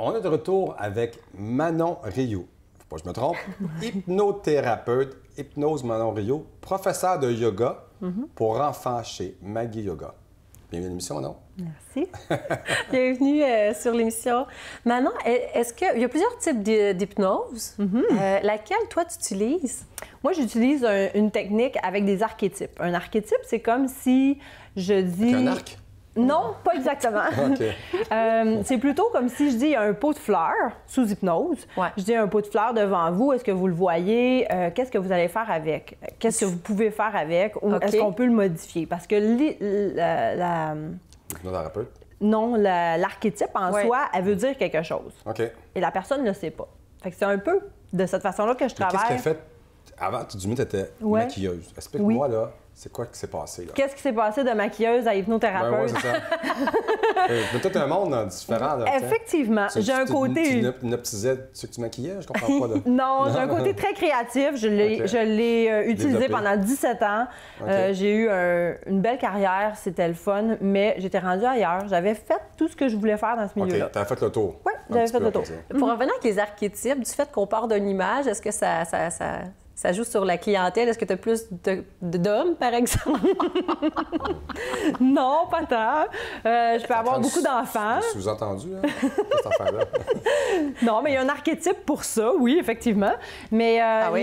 On est de retour avec Manon Rioux. Faut pas que je me trompe. Hypnothérapeute, Hypnose Manon Rioux, professeur de yoga pour enfants chez Maggie Yoga. Bienvenue à l'émission, Manon. Merci. Bienvenue sur l'émission. Manon, est-ce qu'il y a plusieurs types d'hypnose? Laquelle, toi, tu utilises? Moi, j'utilise une technique avec des archétypes. Un archétype, c'est comme si je dis... Avec un arc? Non, pas exactement. OK. C'est plutôt comme si je dis il y a un pot de fleurs sous hypnose. Ouais. Je dis un pot de fleurs devant vous. Est-ce que vous le voyez? Qu'est-ce que vous allez faire avec? Qu'est-ce que vous pouvez faire avec? Ou OK. est-ce qu'on peut le modifier? Parce que Hypnothérapeute? non, l'archétype en Ouais. soi, elle veut dire quelque chose. OK. Et la personne ne le sait pas. Fait que c'est un peu de cette façon-là que je Mais qu'est-ce travaille. qu'elle a fait avant? Tu dis que tu étais Ouais. maquilleuse. Explique-moi, là, c'est quoi qui s'est passé, là? Qu'est-ce qui s'est passé de maquilleuse à Ben hypnothérapeute? ouais, c'est ça. Mais toi, t'as un monde différent, là. t'sais. Effectivement, j'ai un côté... Tu hypnotisais ceux que tu maquillais? Je comprends pas, là. Non, j'ai un côté très créatif. Je l'ai Ok. utilisé Développé. pendant 17 ans. Ok. J'ai eu une belle carrière, c'était le fun, mais j'étais rendue ailleurs. J'avais fait tout ce que je voulais faire dans ce milieu-là. OK, t'as fait le tour. Oui, Un j'avais petit fait peu, le tour. on peut dire. Pour revenir avec les archétypes, du fait qu'on part d'une image, est-ce que ça joue sur la clientèle? Est-ce que tu as plus d'hommes, par exemple? Non, pas tant. Je peux avoir beaucoup d'enfants. Sous-entendu, hein, cette affaire-là. Non, mais il y a un archétype pour ça, oui, effectivement. Mais,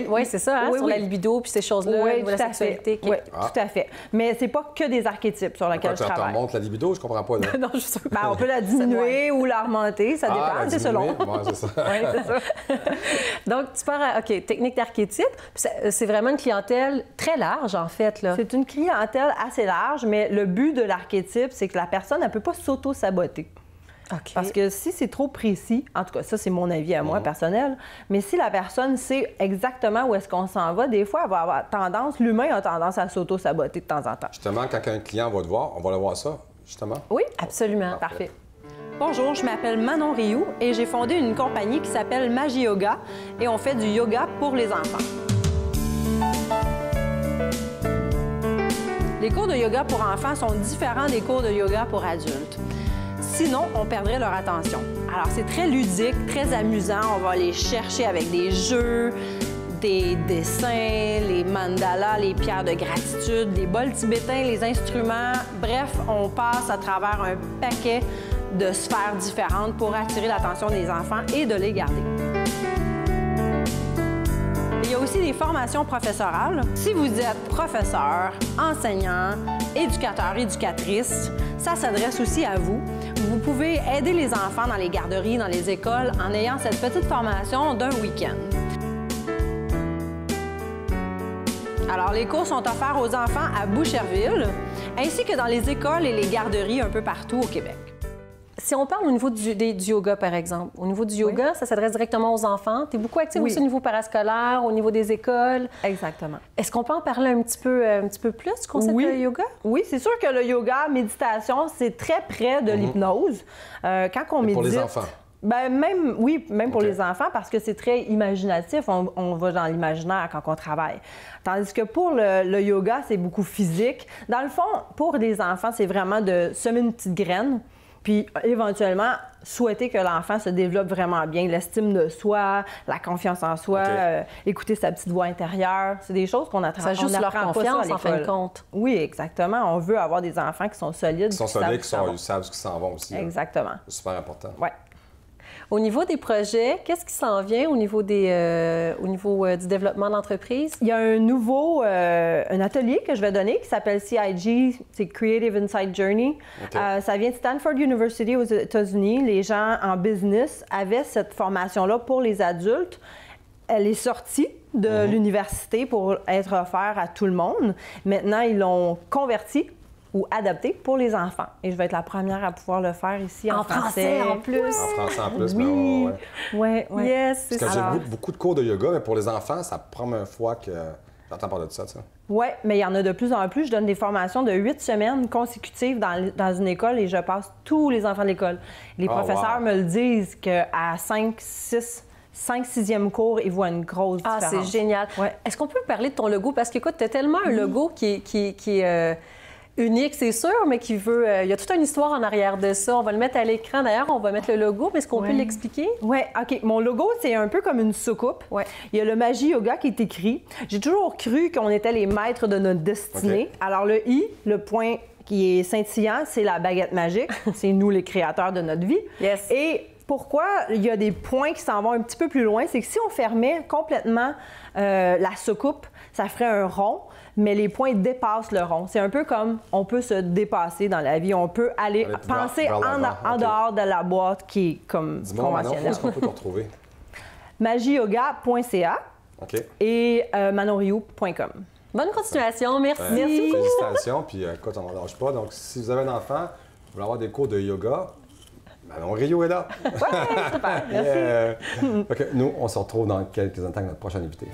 Oui, c'est ça, hein, oui, sur oui. la libido puis ces choses-là, Oui, au niveau de tout la à fait. sexualité. Oui, Ah. tout à fait. Mais c'est pas que des archétypes sur lesquels je Quand tu travaille. remontes la libido, je comprends pas, là. Non, je suis sûre. Ben, on peut la diminuer ou la remonter, ça dépend, la c'est diminuer. selon. Ouais, c'est ça. Oui, c'est ça. Donc, tu pars à, OK, technique d'archétype. Puis c'est vraiment une clientèle très large, en fait, là. C'est une clientèle assez large, mais le but de l'archétype, c'est que la personne ne peut pas s'auto-saboter. OK. Parce que si c'est trop précis, en tout cas, ça, c'est mon avis à moi, personnel, mais si la personne sait exactement où est-ce qu'on s'en va, des fois, elle va avoir tendance, l'humain a tendance à s'auto-saboter de temps en temps. Justement, quand un client va te voir, on va le voir ça, justement. Oui, Absolument. parfait. Bonjour, je m'appelle Manon Rioux et j'ai fondé une compagnie qui s'appelle Maggie Yoga et on fait du yoga pour les enfants. Les cours de yoga pour enfants sont différents des cours de yoga pour adultes. Sinon, on perdrait leur attention. Alors, c'est très ludique, très amusant. On va les chercher avec des jeux, des dessins, les mandalas, les pierres de gratitude, les bols tibétains, les instruments. Bref, on passe à travers un paquet de sphères différentes pour attirer l'attention des enfants et de les garder. Il y a aussi des formations professorales. Si vous êtes professeur, enseignant, éducateur, éducatrice, ça s'adresse aussi à vous. Vous pouvez aider les enfants dans les garderies, dans les écoles, en ayant cette petite formation d'un week-end. Alors, les cours sont offerts aux enfants à Boucherville, ainsi que dans les écoles et les garderies un peu partout au Québec. Si on parle au niveau du yoga, par exemple, au niveau du yoga, ça s'adresse directement aux enfants. Tu es beaucoup active Oui. aussi au niveau parascolaire, au niveau des écoles. Exactement. Est-ce qu'on peut en parler un petit peu plus du concept Oui. de yoga? Oui, c'est sûr que le yoga, méditation, c'est très près de l'hypnose. Quand on Mais médite... pour les enfants. Ben, même pour OK. les enfants, parce que c'est très imaginatif. On va dans l'imaginaire quand on travaille. Tandis que pour le yoga, c'est beaucoup physique. Dans le fond, pour les enfants, c'est vraiment de semer une petite graine, puis éventuellement souhaiter que l'enfant se développe vraiment bien, l'estime de soi, la confiance en soi, OK. écouter sa petite voix intérieure. C'est des choses qu'on apprend. Ça joue sur leur apprend pas ça à confiance, en fin de l'école. compte. Oui, exactement. On veut avoir des enfants qui sont solides. Qui sont qui savent solides, où qui s'en vont. ils savent ce qu'ils s'en vont aussi. là. Exactement. C'est super important. Ouais. Au niveau des projets, qu'est-ce qui s'en vient au niveau du développement d'entreprise? Il y a un atelier que je vais donner qui s'appelle CIG, c'est Creative Insight Journey. OK. Ça vient de Stanford University aux États-Unis. Les gens en business avaient cette formation-là pour les adultes. Elle est sortie de l'université pour être offerte à tout le monde. Maintenant, ils l'ont convertie ou adaptée pour les enfants. Et je vais être la première à pouvoir le faire ici en français, en plus. En français en plus, Oui. mais ouais. Oui, Yes, c'est Parce que ça. j'ai beaucoup de cours de yoga, mais pour les enfants, ça prend une fois que j'entends parler de ça, ça. Oui, mais il y en a de plus en plus. Je donne des formations de 8 semaines consécutives dans une école et je passe tous les enfants de l'école. Les professeurs wow. me le disent qu'à 5-6e cours, ils voient une grosse Ah, différence. c'est génial. Ouais. Est-ce qu'on peut parler de ton logo? Parce qu'écoute, tu as tellement un logo qui unique, c'est sûr, mais qui veut... il y a toute une histoire en arrière de ça. On va le mettre à l'écran. D'ailleurs, on va mettre le logo, mais est-ce qu'on peut l'expliquer? Oui, OK. Mon logo, c'est un peu comme une soucoupe. Ouais. Il y a le Magie Yoga qui est écrit. J'ai toujours cru qu'on était les maîtres de notre destinée. Alors, le I, le point qui est scintillant, c'est la baguette magique. C'est nous, les créateurs de notre vie. Yes. Et pourquoi il y a des points qui s'en vont un petit peu plus loin, c'est que si on fermait complètement la soucoupe, ça ferait un rond, mais les points dépassent le rond. C'est un peu comme on peut se dépasser dans la vie, on peut aller penser en dehors de la boîte qui est comme conventionnelle. Dis-moi, qu'on peut te retrouver? magioga.ca et manonrio.com. Bonne continuation, merci. Merci. Félicitations, puis écoute, on ne lâche pas. Donc, si vous avez un enfant, vous voulez avoir des cours de yoga, Manon Rio est là. Ouais, super, merci. Nous, on se retrouve dans quelques instants avec notre prochain invité.